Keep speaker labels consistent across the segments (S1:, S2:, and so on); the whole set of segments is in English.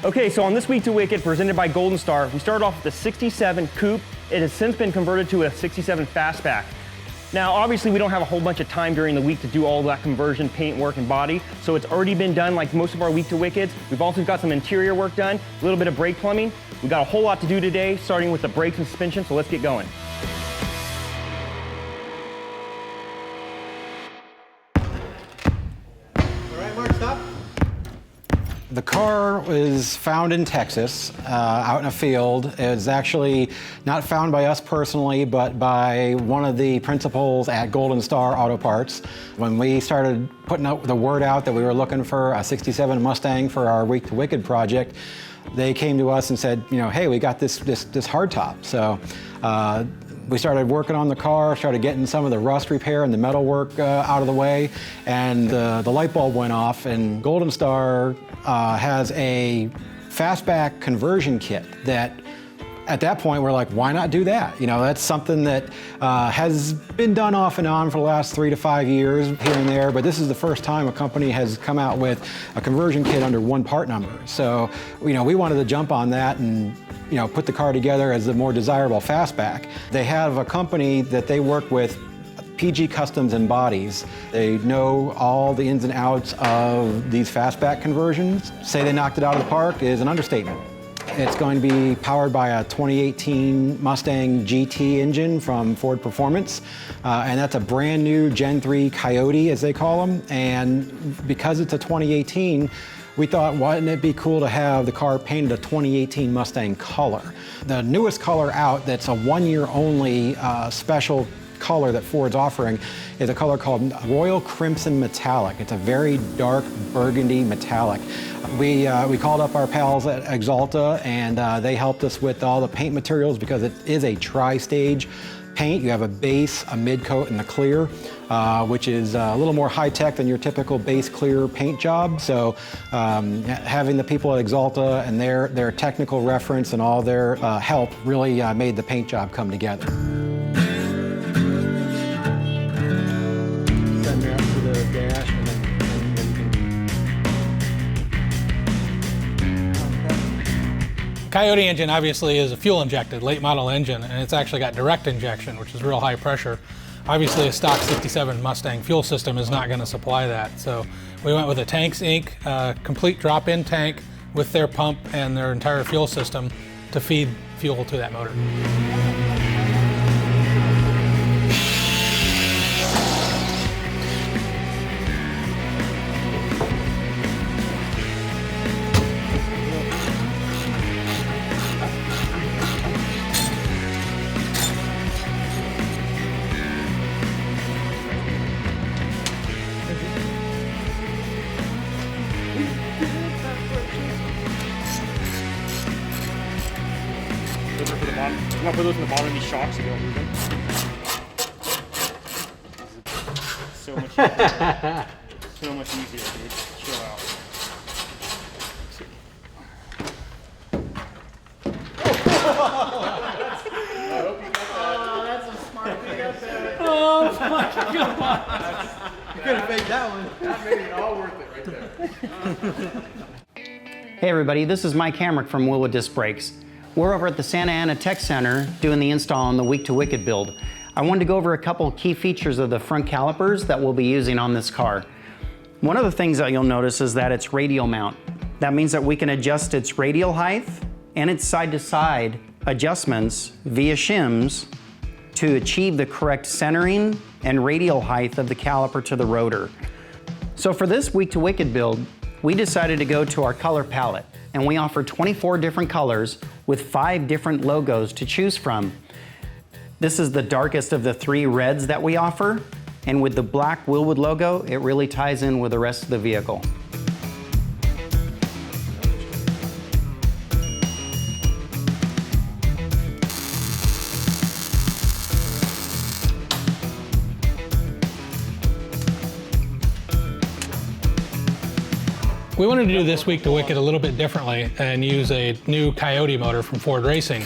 S1: Okay, so on this Week to Wicked, presented by Golden Star, we started off with the 67 Coupe. It has since been converted to a 67 Fastback. Now, obviously, we don't have a whole bunch of time during the week to do all that conversion, paint work, and body, so it's already been done like most of our Week to Wickeds. We've also got some interior work done, a little bit of brake plumbing. We've got a whole lot to do today, starting with the brakes and suspension, so let's get going.
S2: The car was found in Texas, out in a field. It was actually not found by us personally, but by one of the principals at Golden Star Auto Parts. When we started putting out the word out that we were looking for a 67 Mustang for our Week to Wicked project, they came to us and said, you know, hey, we got this hardtop. So we started working on the car, started getting some of the rust repair and the metal work out of the way, and the light bulb went off, and Golden Star has a Fastback conversion kit that at that point we're like, why not do that? You know, that's something that has been done off and on for the last 3 to 5 years here and there, but this is the first time a company has come out with a conversion kit under one part number. So, you know, we wanted to jump on that and, you know, put the car together as the more desirable Fastback. They have a company that they work with, PG Customs and Bodies. They know all the ins and outs of these Fastback conversions. Say they knocked it out of the park is an understatement. It's going to be powered by a 2018 Mustang GT engine from Ford Performance, and that's a brand new Gen 3 Coyote, as they call them. And because it's a 2018, we thought, wouldn't it be cool to have the car painted a 2018 Mustang color? The newest color out that's a one-year only special color that Ford's offering is a color called Royal Crimson Metallic. It's a very dark burgundy metallic. We called up our pals at Axalta, and they helped us with all the paint materials because it is a tri-stage paint. You have a base, a mid-coat, and a clear, which is a little more high-tech than your typical base clear paint job. So having the people at Axalta and their technical reference and all their help really made the paint job come together.
S3: Coyote engine obviously is a fuel injected late model engine, and it's actually got direct injection, which is real high pressure. Obviously a stock 67 Mustang fuel system is not going to supply that. So we went with a Tanks Inc. Complete drop-in tank with their pump and their entire fuel system to feed fuel to that motor.
S1: I'm gonna put those in the bottom of these shocks so you don't move them. So much easier. So much easier, dude. Chill out.
S4: That's a smart thing.
S3: Oh my God!
S4: You could have faked that one. That made it all worth it right there.
S5: Hey everybody, this is Mike Hamrick from Wilwood Disc Brakes. We're over at the Santa Ana Tech Center doing the install on the Week to Wicked build. I wanted to go over a couple key features of the front calipers that we'll be using on this car. One of the things that you'll notice is that it's radial mount. That means that we can adjust its radial height and its side-to-side adjustments via shims to achieve the correct centering and radial height of the caliper to the rotor. So for this Week to Wicked build, we decided to go to our color palette, and we offer 24 different colors with 5 different logos to choose from. This is the darkest of the 3 reds that we offer, and with the black Wilwood logo, it really ties in with the rest of the vehicle.
S3: We wanted to do this Week to Wicked a little bit differently and use a new Coyote motor from Ford Racing.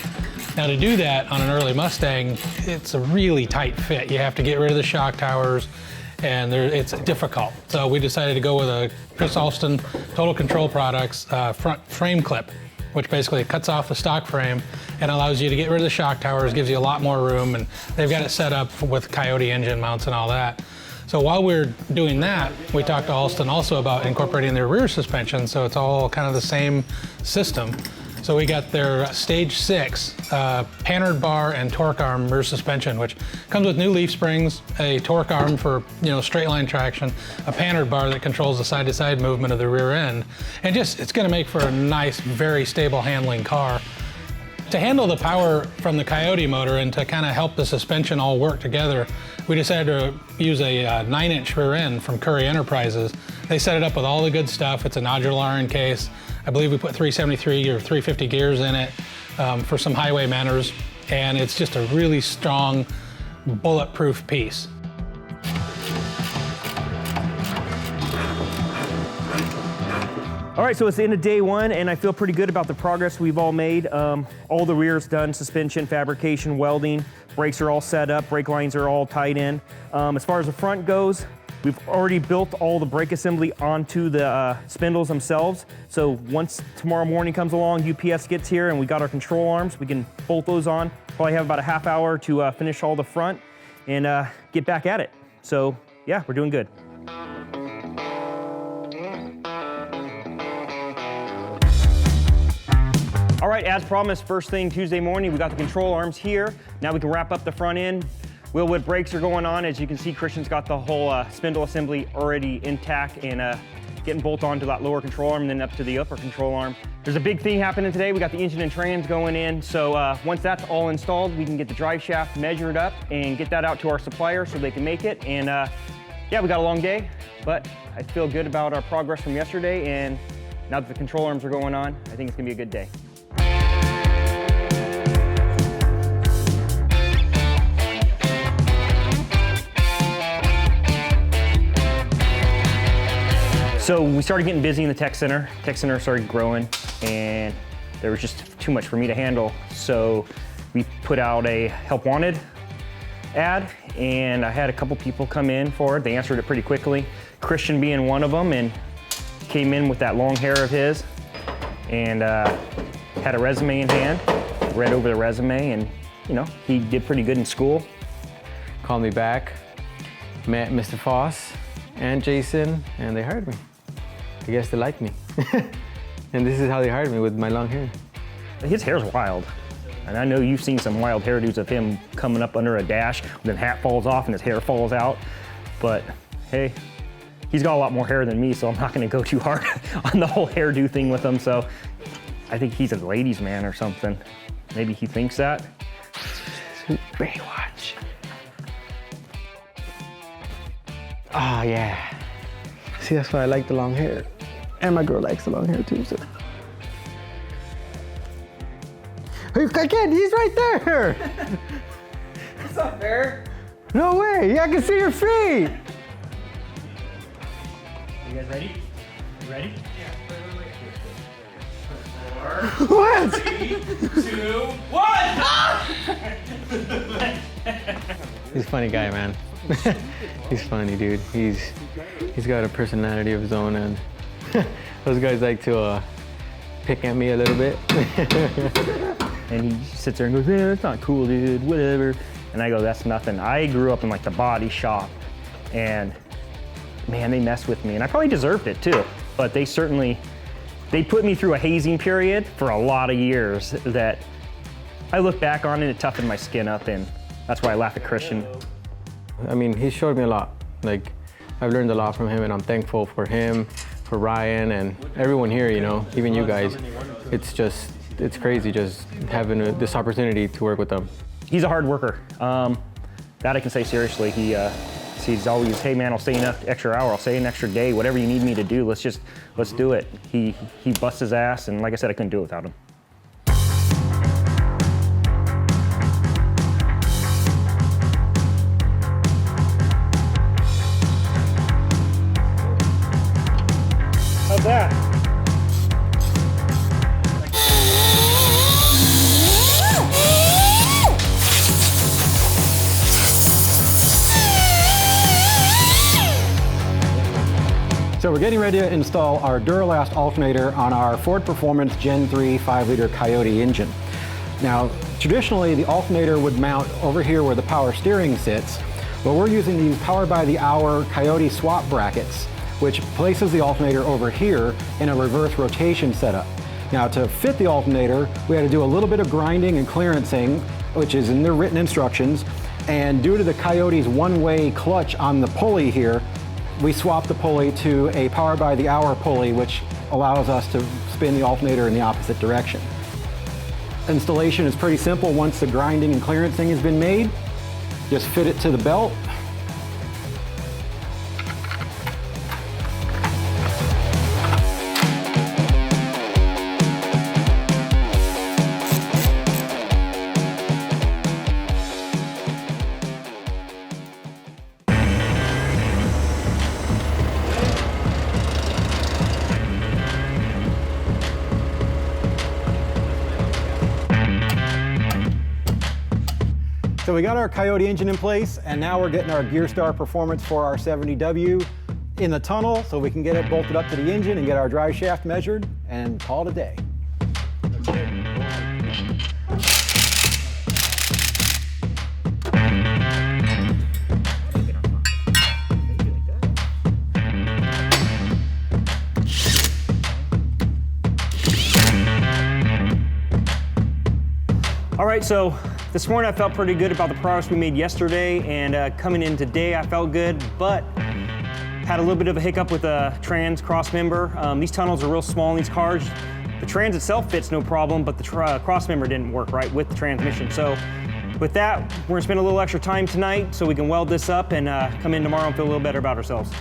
S3: Now to do that on an early Mustang, it's a really tight fit. You have to get rid of the shock towers and it's difficult. So we decided to go with a Chris Alston Total Control Products front frame clip, which basically cuts off the stock frame and allows you to get rid of the shock towers, gives you a lot more room, and they've got it set up with Coyote engine mounts and all that. So while we're doing that, we talked to Alston also about incorporating their rear suspension, so it's all kind of the same system. So we got their Stage 6 pannered bar and torque arm rear suspension, which comes with new leaf springs, a torque arm for straight line traction, a pannered bar that controls the side-to-side movement of the rear end, and it's going to make for a nice, very stable handling car. To handle the power from the Coyote motor and to kind of help the suspension all work together, we decided to use a 9-inch rear end from Curry Enterprises. They set it up with all the good stuff. It's a nodular iron case. I believe we put 373 or 350 gears in it for some highway manners, and it's just a really strong, bulletproof piece.
S1: All right, so it's the end of day one, and I feel pretty good about the progress we've all made. All the rear's done, suspension, fabrication, welding, brakes are all set up, brake lines are all tied in. As far as the front goes, we've already built all the brake assembly onto the spindles themselves. So once tomorrow morning comes along, UPS gets here and we got our control arms, we can bolt those on. Probably have about a half hour to finish all the front and get back at it. So yeah, we're doing good. All right, as promised, first thing Tuesday morning, we got the control arms here. Now we can wrap up the front end. Wheelwood brakes are going on. As you can see, Christian's got the whole spindle assembly already intact and getting bolted onto that lower control arm and then up to the upper control arm. There's a big thing happening today. We got the engine and trans going in. So once that's all installed, we can get the drive shaft measured up and get that out to our supplier so they can make it. And yeah, we got a long day, but I feel good about our progress from yesterday. And now that the control arms are going on, I think it's gonna be a good day. So we started getting busy in the tech center. Tech center started growing and there was just too much for me to handle. So we put out a help wanted ad and I had a couple people come in for it. They answered it pretty quickly. Christian being one of them, and came in with that long hair of his and had a resume in hand, read over the resume, and he did pretty good in school.
S6: Called me back, met Mr. Foss and Jason, and they hired me. I guess they liked me. And this is how they hired me, with my long hair.
S1: His hair's wild. And I know you've seen some wild hairdos of him coming up under a dash, when the hat falls off and his hair falls out. But hey, he's got a lot more hair than me, so I'm not gonna go too hard on the whole hairdo thing with him. So I think he's a ladies' man or something. Maybe he thinks that.
S6: Baywatch. Oh yeah. See, that's why I like the long hair. And my girl likes the long hair too, so. Again, he's right there.
S4: What's up, Bear?
S6: No way, yeah, I can see your feet.
S1: You guys ready? You ready?
S6: What?
S4: 3, 2, 1!
S6: He's a funny guy, man. He's funny, dude. He's got a personality of his own, and those guys like to pick at me a little bit.
S1: And he sits there and goes, "Yeah, that's not cool, dude, whatever." And I go, "That's nothing." I grew up in like the body shop, and man, they messed with me, and I probably deserved it too. But they put me through a hazing period for a lot of years that I look back on and it toughened my skin up, and that's why I laugh at Christian.
S6: I mean, he showed me a lot. Like, I've learned a lot from him, and I'm thankful for him, for Ryan, and everyone here, even you guys. It's crazy just having this opportunity to work with them.
S1: He's a hard worker. That I can say seriously. He's always, "Hey man, I'll stay an extra hour, I'll stay an extra day, whatever you need me to do, let's do it." He busts his ass, and like I said, I couldn't do it without him. How's that?
S2: So we're getting ready to install our Duralast alternator on our Ford Performance Gen 3 5-liter Coyote engine. Now, traditionally the alternator would mount over here where the power steering sits, but we're using these power-by-the-hour Coyote swap brackets, which places the alternator over here in a reverse rotation setup. Now, to fit the alternator, we had to do a little bit of grinding and clearancing, which is in the written instructions, and due to the Coyote's one-way clutch on the pulley here, we swapped the pulley to a power-by-the-hour pulley, which allows us to spin the alternator in the opposite direction. Installation is pretty simple. Once the grinding and clearancing has been made, just fit it to the belt. So we got our Coyote engine in place, and now we're getting our GearStar performance for our 70W in the tunnel so we can get it bolted up to the engine and get our drive shaft measured and call it a day.
S1: All right, so this morning I felt pretty good about the progress we made yesterday, and coming in today I felt good, but had a little bit of a hiccup with a trans cross member. These tunnels are real small in these cars. The trans itself fits no problem, but the cross member didn't work right with the transmission. So with that, we're gonna spend a little extra time tonight so we can weld this up and come in tomorrow and feel a little better about ourselves.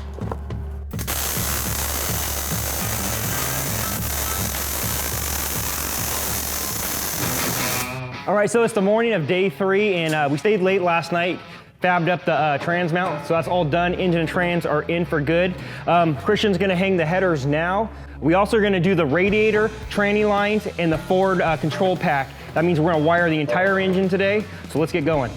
S1: All right, so it's the morning of day 3, and we stayed late last night, fabbed up the trans mount, so that's all done. Engine and trans are in for good. Christian's gonna hang the headers now. We also are gonna do the radiator, tranny lines, and the Ford control pack. That means we're gonna wire the entire engine today, so let's get going.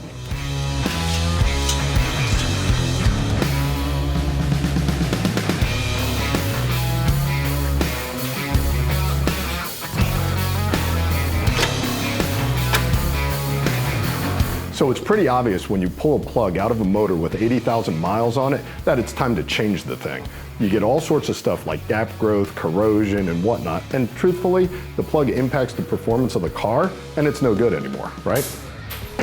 S7: So it's pretty obvious when you pull a plug out of a motor with 80,000 miles on it that it's time to change the thing. You get all sorts of stuff like gap growth, corrosion, and whatnot, and truthfully, the plug impacts the performance of the car, and it's no good anymore, right?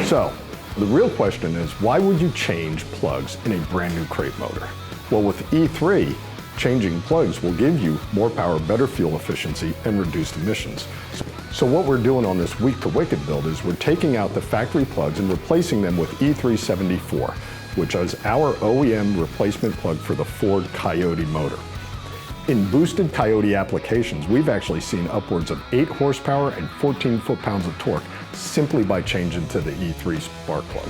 S7: So, the real question is, why would you change plugs in a brand new crate motor? Well, with E3, changing plugs will give you more power, better fuel efficiency, and reduced emissions. So what we're doing on this Week to Wicked build is we're taking out the factory plugs and replacing them with E374, which is our OEM replacement plug for the Ford Coyote motor. In boosted Coyote applications, we've actually seen upwards of 8 horsepower and 14 foot-pounds of torque simply by changing to the E3 spark plug.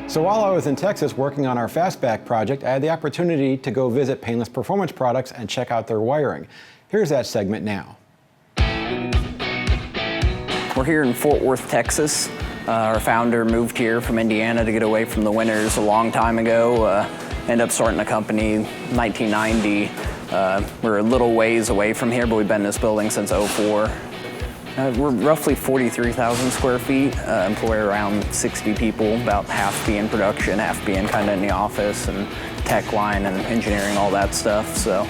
S2: So while I was in Texas working on our Fastback project, I had the opportunity to go visit Painless Performance Products and check out their wiring. Here's that segment now.
S8: We're here in Fort Worth, Texas. Our founder moved here from Indiana to get away from the winters a long time ago. Ended up starting a company in 1990. We're a little ways away from here, but we've been in this building since '04. We're roughly 43,000 square feet, employ around 60 people, about half being production, half being kind of in the office and tech line and engineering, all that stuff. So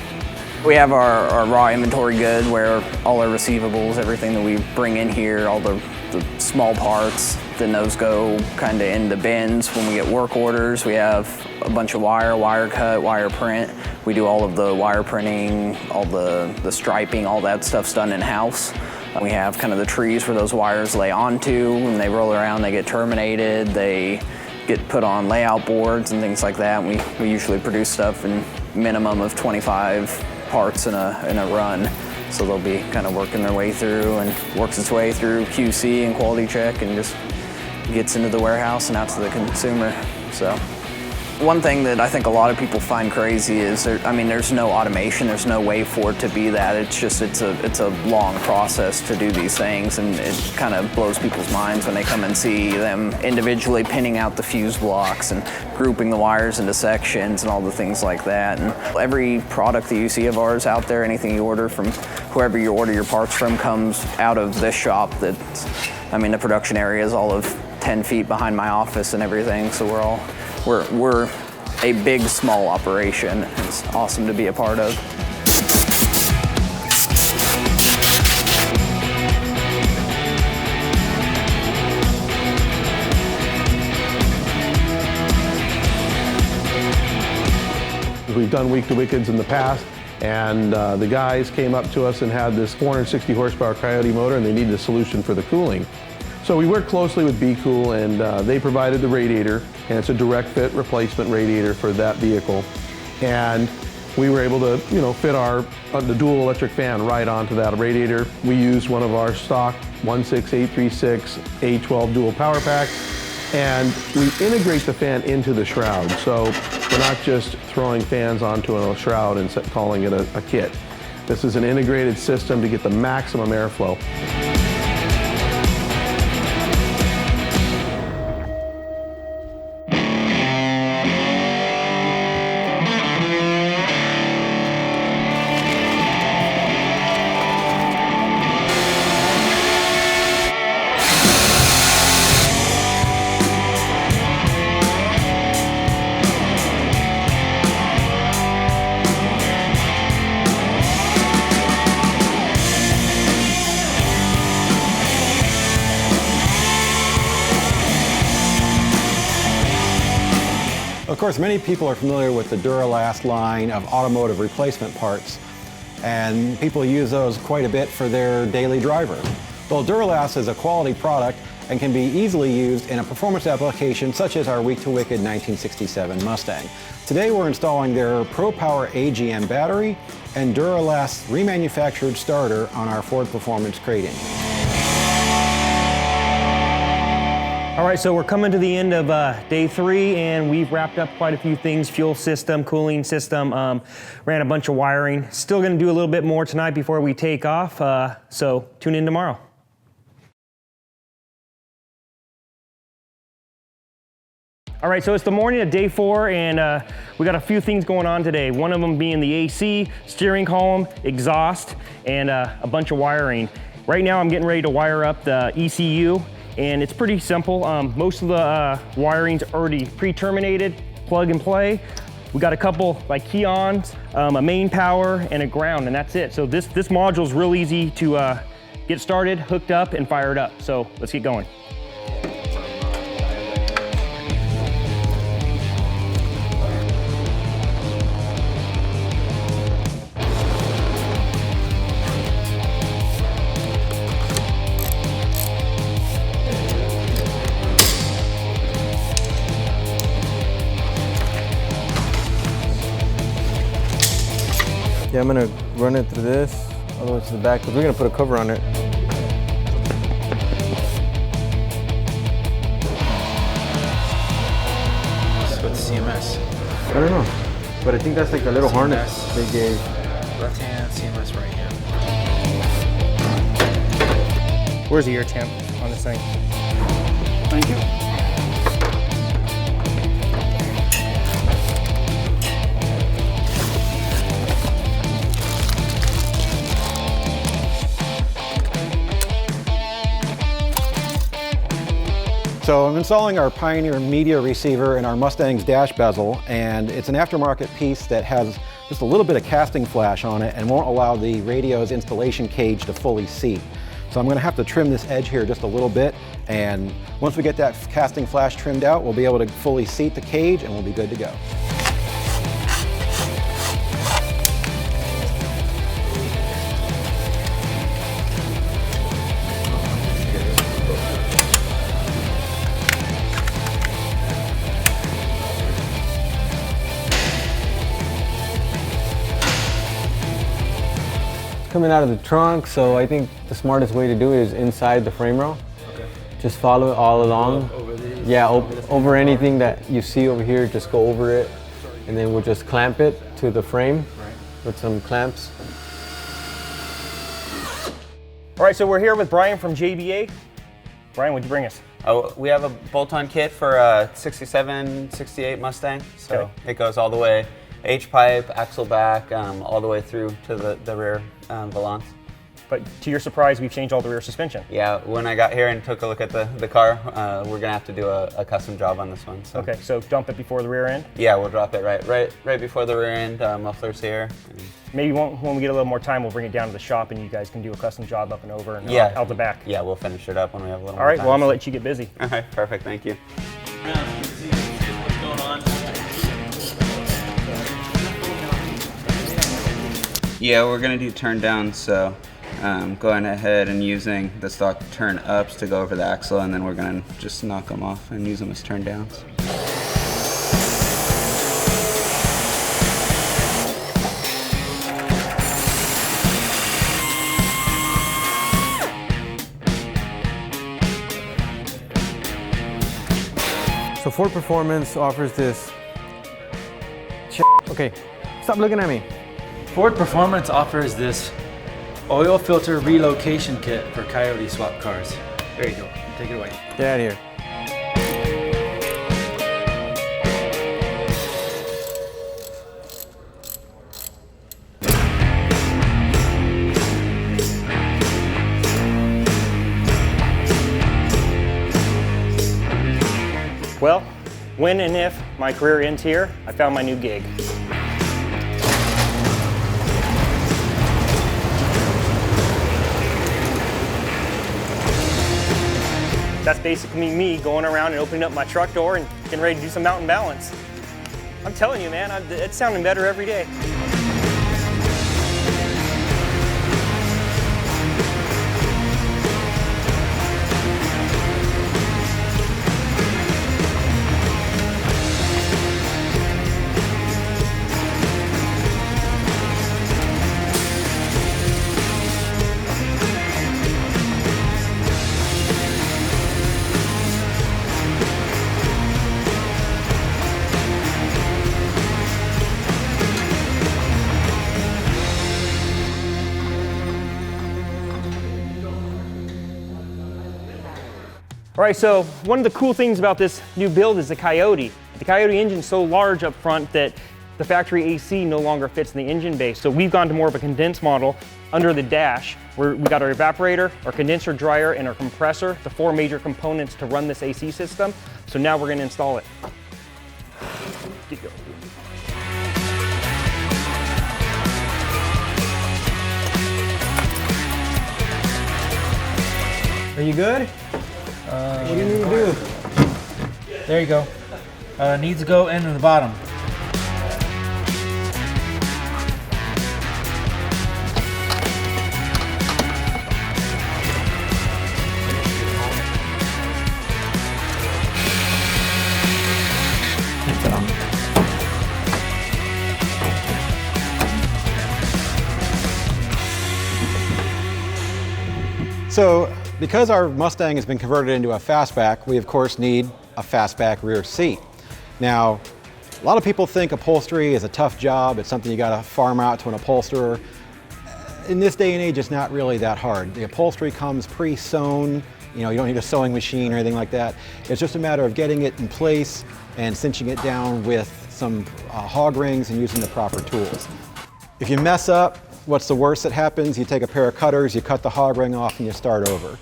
S8: we have our raw inventory good where all our receivables, everything that we bring in here, all the small parts, then those go kind of in the bins. When we get work orders, we have a bunch of wire cut, wire print. We do all of the wire printing, all the striping, all that stuff's done in-house. We have kind of the trees where those wires lay onto. When they roll around, they get terminated. They get put on layout boards and things like that. We usually produce stuff in minimum of 25 parts in a run. So they'll be kind of working their way through and works its way through QC and quality check and just gets into the warehouse and out to the consumer. So One thing that I think a lot of people find crazy is, there's no automation, there's no way for it to be that. It's a long process to do these things, and it kind of blows people's minds when they come and see them individually pinning out the fuse blocks and grouping the wires into sections and all the things like that. And every product that you see of ours out there, anything you order from whoever you order your parts from, comes out of this shop. The production area is all of 10 feet behind my office and everything, so we're a big, small operation. It's awesome to be a part of.
S4: We've done week to wickeds in the past, and the guys came up to us and had this 460 horsepower Coyote motor, and they needed a solution for the cooling. So we worked closely with Be Cool, and they provided the radiator, and it's a direct fit replacement radiator for that vehicle. And we were able to, fit the dual electric fan right onto that radiator. We used one of our stock 16836 A12 dual power packs, and we integrate the fan into the shroud. So we're not just throwing fans onto a shroud and calling it a kit. This is an integrated system to get the maximum airflow.
S2: Of course, many people are familiar with the Duralast line of automotive replacement parts, and people use those quite a bit for their daily driver. Well, Duralast is a quality product and can be easily used in a performance application such as our Week to Wicked 1967 Mustang. Today we're installing their Pro Power AGM battery and Duralast remanufactured starter on our Ford Performance crate engine.
S1: All right, so we're coming to the end of day 3, and we've wrapped up quite a few things: fuel system, cooling system, ran a bunch of wiring. Still gonna do a little bit more tonight before we take off, so tune in tomorrow. All right, so it's the morning of day 4, and we got a few things going on today. One of them being the AC, steering column, exhaust, and a bunch of wiring. Right now I'm getting ready to wire up the ECU, and it's pretty simple. Most of the wiring's already pre-terminated, plug and play. We got a couple like key-ons, a main power, and a ground, and that's it. So this module is real easy to get started, hooked up, and fired up. So let's get going.
S6: Yeah, I'm gonna run it through this all the way to the back because we're gonna put a cover on it.
S9: What's with CMS?
S6: I don't know, but I think that's like a little harness they gave.
S9: Left hand, CMS right hand.
S1: Where's the air temp on this thing? Thank you.
S2: So I'm installing our Pioneer media receiver in our Mustang's dash bezel, and it's an aftermarket piece that has just a little bit of casting flash on it and won't allow the radio's installation cage to fully seat. So I'm going to have to trim this edge here just a little bit, and once we get that casting flash trimmed out, we'll be able to fully seat the cage and we'll be good to go.
S6: Coming out of the trunk, so I think the smartest way to do it is inside the frame rail. Okay. Just follow it all along.
S9: Over the
S6: Yeah, over anything that you see over here, just go over it, and then we'll just clamp it to the frame with some clamps.
S1: All right, so we're here with Brian from JBA. Brian, what'd you bring us?
S10: Oh, we have a bolt-on kit for a 67, 68 Mustang. So it goes all the way, H-pipe, axle back, all the way through to the rear valance.
S1: But to your surprise, we've changed all the rear suspension.
S10: Yeah, when I got here and took a look at the car, we're gonna have to do a custom job on this one. So.
S1: Okay, so dump it before the rear end?
S10: Yeah, we'll drop it right before the rear end, mufflers here.
S1: Maybe when we get a little more time, we'll bring it down to the shop and you guys can do a custom job up and over and out the back.
S10: Yeah, we'll finish it up when we have a little more time.
S1: All right, well, I'm gonna let you get busy.
S10: All right, perfect, thank you. Yeah, we're gonna do turn downs, so going ahead and using the stock turn ups to go over the axle, and then we're gonna just knock them off and use them as turn downs.
S6: So Ford Performance offers this. Okay, stop looking at me.
S9: Ford Performance offers this oil filter relocation kit for Coyote swap cars. There you go. Take it away.
S6: Get out of here.
S1: Well, when and if my career ends here, I found my new gig. That's basically me going around and opening up my truck door and getting ready to do some mountain balance. I'm telling you, man, it's sounding better every day. All right, so one of the cool things about this new build is the Coyote. The Coyote engine's so large up front that the factory AC no longer fits in the engine base. So we've gone to more of a condensed model under the dash, where we got our evaporator, our condenser dryer, and our compressor, the 4 major components to run this AC system. So now we're gonna install it. Get going.
S9: Are you good?
S6: What do you need to do?
S9: There you go. Needs to go into the bottom.
S2: So, because our Mustang has been converted into a fastback, we of course need a fastback rear seat. Now, a lot of people think upholstery is a tough job. It's something you gotta farm out to an upholsterer. In this day and age, it's not really that hard. The upholstery comes pre-sewn. You don't need a sewing machine or anything like that. It's just a matter of getting it in place and cinching it down with some hog rings and using the proper tools. If you mess up, what's the worst that happens? You take a pair of cutters, you cut the hog ring off, and you start over.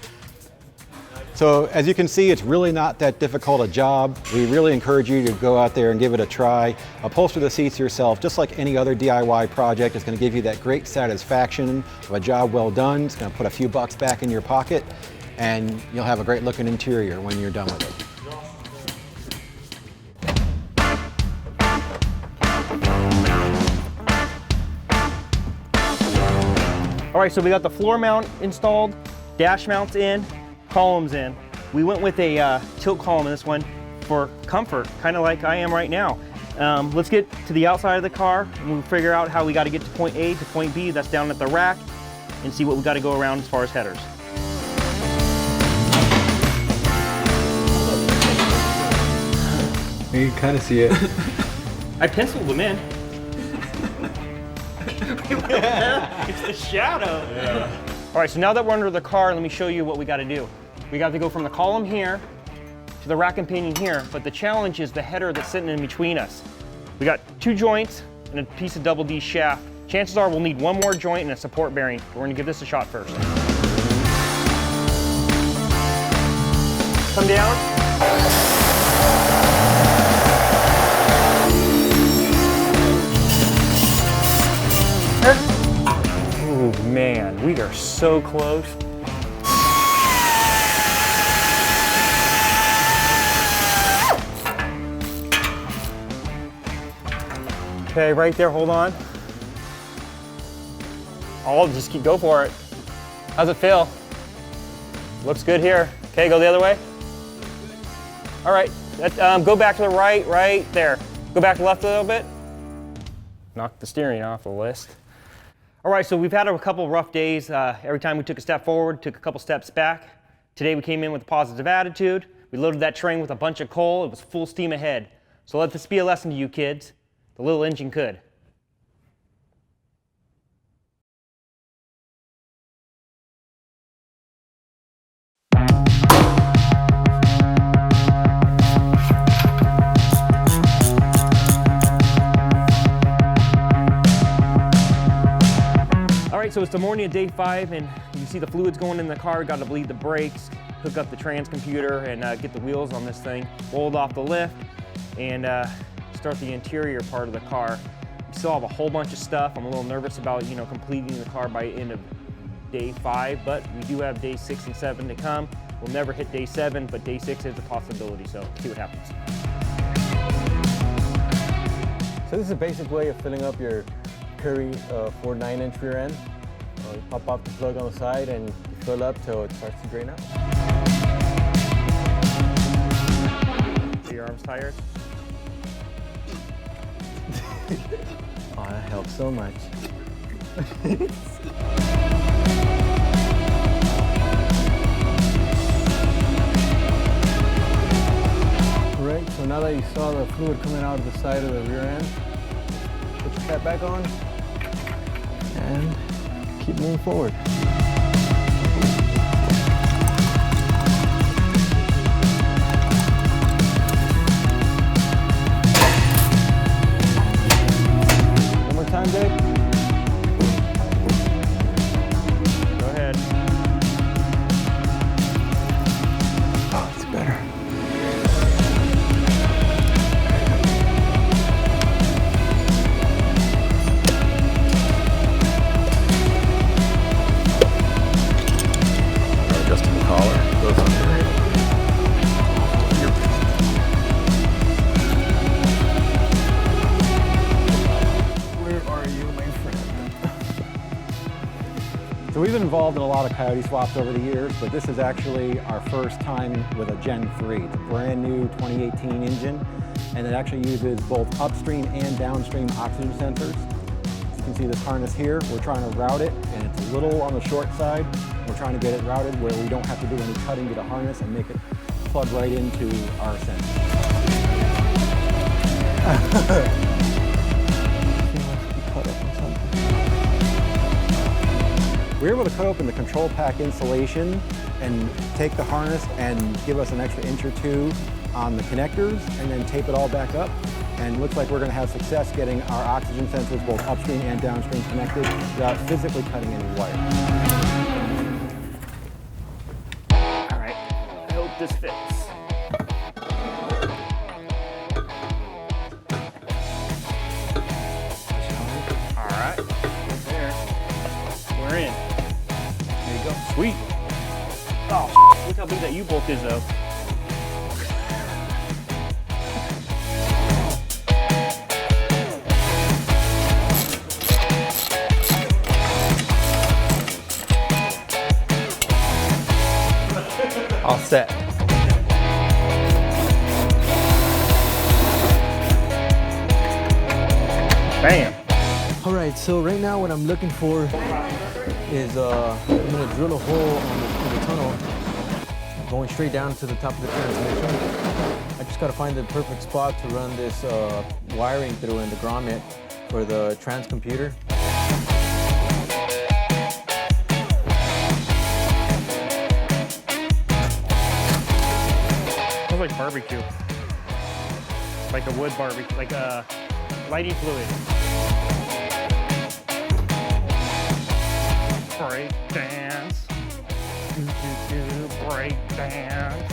S2: So as you can see, it's really not that difficult a job. We really encourage you to go out there and give it a try. Upholster the seats yourself, just like any other DIY project. It's going to give you that great satisfaction of a job well done. It's going to put a few bucks back in your pocket, and you'll have a great looking interior when you're done with it.
S1: All right, so we got the floor mount installed, dash mounts in, columns in. We went with a tilt column in this one for comfort, kind of like I am right now. Let's get to the outside of the car and we'll figure out how we got to get to point A to point B, that's down at the rack, and see what we got to go around as far as headers.
S6: You can kind of see it.
S1: I penciled them in. It's the shadow. Yeah. All right, so now that we're under the car, let me show you what we got to do. We got to go from the column here to the rack and pinion here, but the challenge is the header that's sitting in between us. We got 2 joints and a piece of double D shaft. Chances are we'll need 1 more joint and a support bearing. We're going to give this a shot first. Come down. Oh man, we are so close. Okay, right there, hold on. I'll just go for it. How's it feel? Looks good here. Okay, go the other way. All right, go back to the right there. Go back to the left a little bit. Knock the steering off the list. All right, so we've had a couple rough days. Every time we took a step forward, took a couple steps back. Today we came in with a positive attitude. We loaded that train with a bunch of coal. It was full steam ahead. So let this be a lesson to you kids. The little engine could. So it's the morning of day 5, and you see the fluids going in the car. Got to bleed the brakes, hook up the trans computer, and get the wheels on this thing, rolled off the lift, and start the interior part of the car. We still have a whole bunch of stuff. I'm a little nervous about completing the car by end of day 5, but we do have day 6 and 7 to come. We'll never hit day 7, but day 6 is a possibility. So see what happens.
S6: So this is a basic way of filling up your Curry 4 9-inch rear end. You pop off the plug on the side and you fill up till it starts to drain out.
S1: Are your arms tired?
S6: Oh, that helps so much. Right, so now that you saw the fluid coming out of the side of the rear end, put your cap back on and keep moving forward. One more time, Dave.
S1: Go ahead.
S6: Oh, it's better.
S2: So we've been involved in a lot of Coyote swaps over the years, but this is actually our first time with a Gen 3. It's a brand new 2018 engine, and it actually uses both upstream and downstream oxygen sensors. As you can see this harness here, we're trying to route it, and it's a little on the short side. We're trying to get it routed where we don't have to do any cutting to the harness and make it plug right into our sensor. We're able to cut open the control pack insulation and take the harness and give us an extra inch or 2 on the connectors and then tape it all back up. And it looks like we're going to have success getting our oxygen sensors both upstream and downstream connected without physically cutting any wire.
S1: All right, I hope this fits. All right, there, we're in. There you go, sweet. Oh, look how big that U-bolt is though.
S10: All set.
S1: Bam.
S6: All right, so right now what I'm looking for is I'm gonna drill a hole in the tunnel going straight down to the top of the transmission. I just gotta find the perfect spot to run this wiring through in the grommet for the trans computer.
S1: Smells like barbecue. Like a wood barbecue, like a lighting fluid. Break dance. Break dance.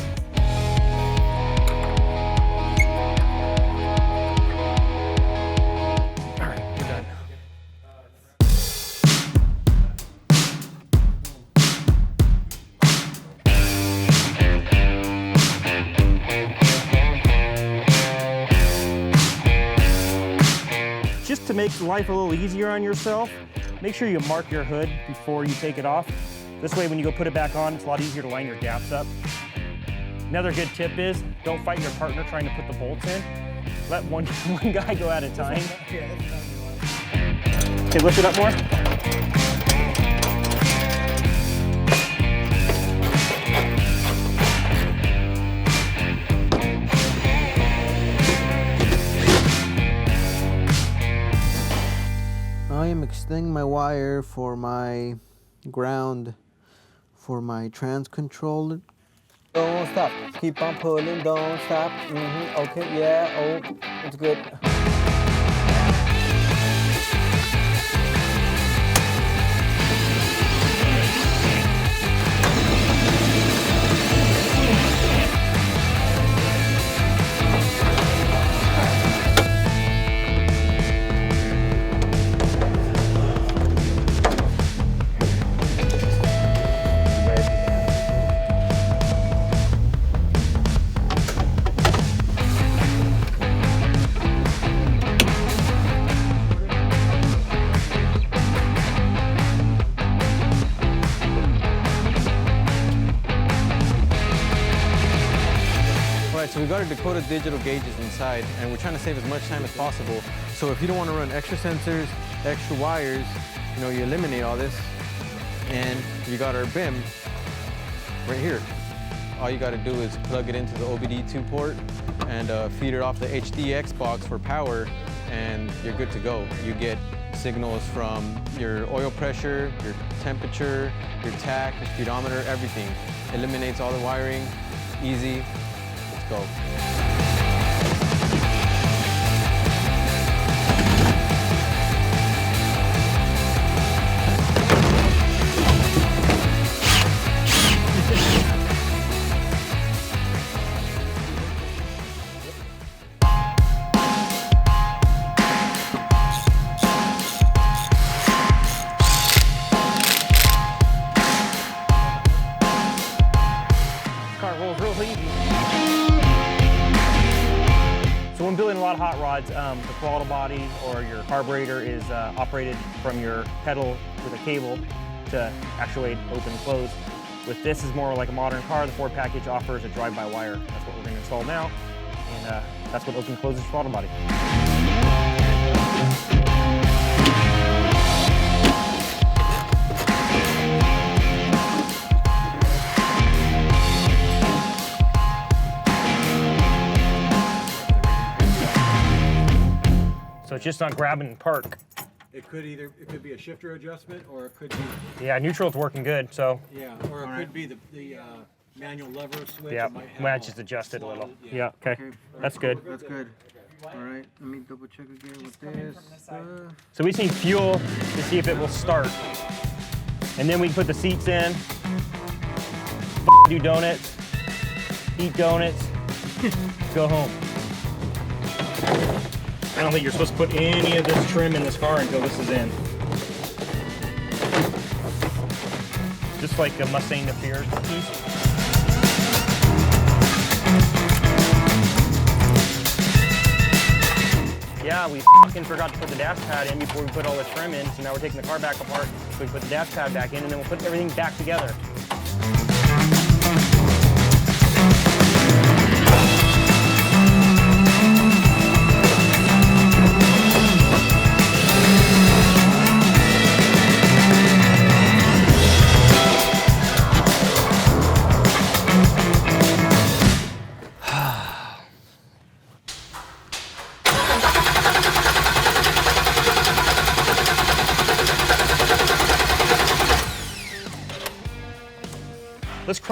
S1: All right, we're done. Just to make life a little easier on yourself, make sure you mark your hood before you take it off. This way, when you go put it back on, it's a lot easier to line your gaps up. Another good tip is, don't fight your partner trying to put the bolts in. Let one guy go at a time. Okay, lift it up more.
S6: I am extending my wire for my ground for my trans controller. Don't stop. Keep on pulling. Don't stop. Okay. Yeah. Oh, it's good. So we got our Dakota digital gauges inside, and we're trying to save as much time as possible. So if you don't want to run extra sensors, extra wires, you know, you eliminate all this. And you got our BIM right here. All you got to do is plug it into the OBD2 port and feed it off the HDX box for power, and you're good to go. You get signals from your oil pressure, your temperature, your tach, your speedometer, everything. Eliminates all the wiring, easy. Go.
S1: Car rolls real easy. So when building a lot of hot rods, the throttle body or your carburetor is operated from your pedal with a cable to actuate open and close. With this is more like a modern car. The Ford package offers a drive-by-wire. That's what we're going to install now, and that's what open and closes your throttle body. So it's just not grabbing and park.
S2: It could be a shifter adjustment, or it could be.
S1: Yeah, neutral's working good, so.
S2: Yeah, or it could be the manual lever switch.
S1: Yeah, might just adjust it a little. Yeah, okay. That's good.
S6: That's good. All right, let me double check again with this.
S1: So we just need fuel to see if it will start. And then we can put the seats in, do donuts, eat donuts, go home. I don't think you're supposed to put any of this trim in this car until this is in. Just like a Mustang Fastback piece. Yeah, we fucking forgot to put the dash pad in before we put all the trim in, so now we're taking the car back apart, so we put the dash pad back in, and then we'll put everything back together.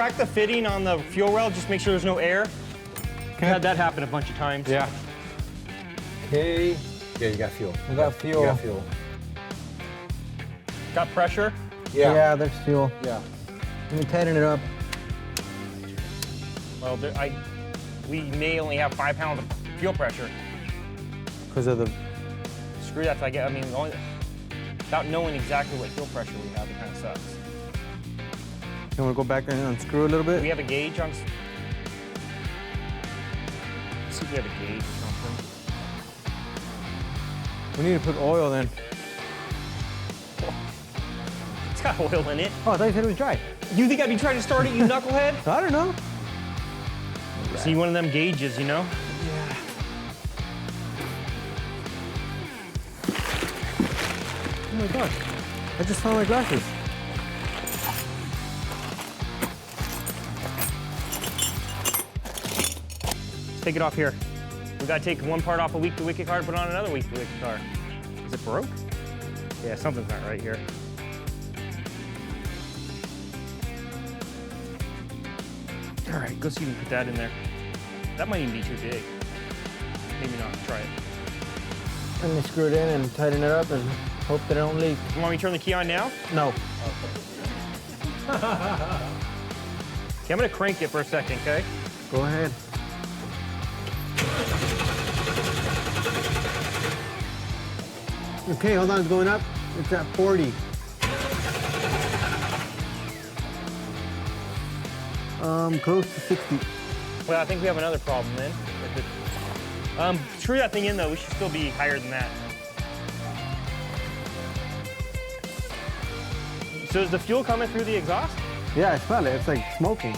S1: crack the fitting on the fuel well, just make sure there's no air.
S6: Okay.
S1: Had that happen a bunch of times.
S6: Yeah.
S11: Okay. Yeah, you got fuel.
S6: We got fuel.
S11: You got fuel.
S1: Got pressure?
S6: Yeah, there's fuel.
S11: Yeah.
S6: Let me tighten it up.
S1: Well, we may only have 5 pounds of fuel pressure.
S6: Because of the...
S1: Screw that, I mean, without knowing exactly what fuel pressure we have, it kind of sucks.
S6: You want to go back and unscrew a little
S1: Do
S6: bit?
S1: we have a gauge on? Let's see if we have a gauge or something.
S6: We need to put oil then.
S1: It's got oil in it.
S6: Oh, I thought you said it was dry.
S1: You think I'd be trying to start it, you knucklehead?
S6: I don't know.
S1: See, one of them gauges, you know?
S6: Yeah. Oh my gosh. I just found my glasses.
S1: Take it off here. We gotta take one part off a week to wicket car, put on another week to wicket car. Is it broke? Yeah, something's not right here. All right, go see if you can put that in there. That might even be too big. Maybe not, try it.
S6: Let me screw it in and tighten it up and hope that it don't leak.
S1: You want me to turn the key on now?
S6: No.
S1: Okay, I'm gonna crank it for a second, okay?
S6: Go ahead. Okay, hold on, it's going up. It's at 40. Close to 60.
S1: Well, I think we have another problem then. Screw that thing in though, we should still be higher than that. So is the fuel coming through the exhaust?
S6: Yeah, I smell it. It's like smoking.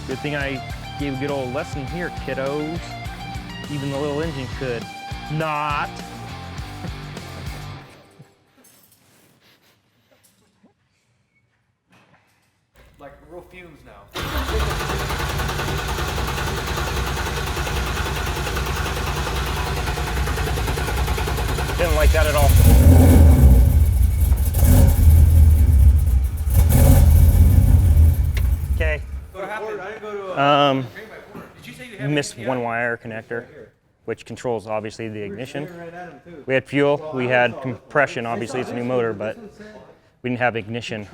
S1: Good thing I gave a good old lesson here, kiddos. Even the little engine could not.
S9: Like real fumes now.
S1: Didn't like that at all. Okay. Missed one wire connector, which controls obviously the ignition. We had fuel, we had compression, obviously it's a new motor, but we didn't have ignition.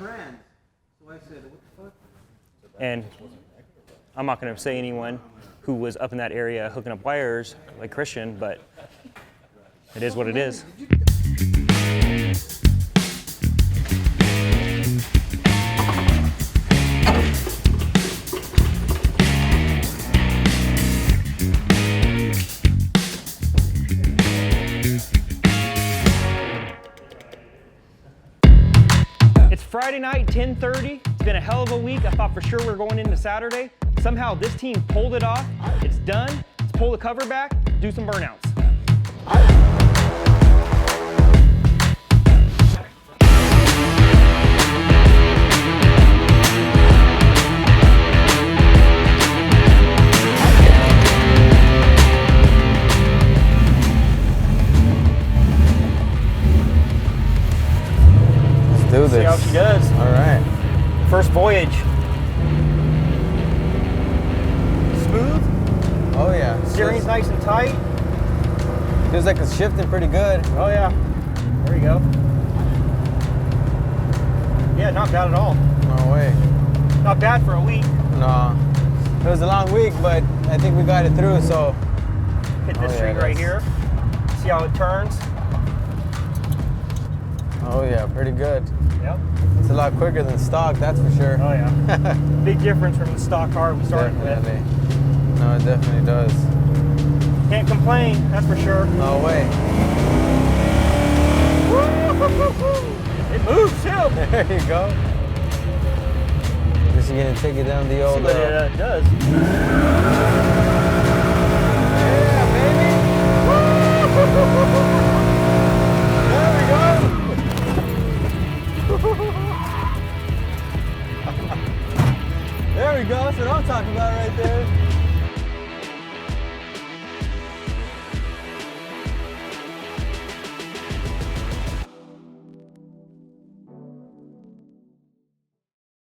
S1: And I'm not going to say anyone who was up in that area hooking up wires like Christian, but it is what it is. It's Friday night, 10:30. It's been a hell of a week. I thought for sure we were going into Saturday. Somehow this team pulled it off. It's done. Let's pull the cover back, do some burnouts.
S6: Do this.
S1: See how she does.
S6: All right.
S1: First voyage. Smooth.
S6: Oh yeah.
S1: Steering's nice and tight.
S6: Feels like it's shifting pretty good.
S1: Oh yeah. There you go. Yeah, not bad at all.
S6: No way.
S1: Not bad for a week.
S6: No. It was a long week, but I think we got it through, so.
S1: Hit this street right here. See how it turns.
S6: Oh yeah, pretty good.
S1: Yep.
S6: It's a lot quicker than stock, that's for sure.
S1: Oh yeah. Big difference from the stock car we started
S6: Definitely.
S1: with.
S6: No, it definitely does.
S1: Can't complain, that's for sure.
S6: No way.
S1: It moves too.
S6: There you go. This is gonna take it down the old.
S1: See what it does.
S6: Yeah, baby. There we go. There we go. That's what I'm talking about right there.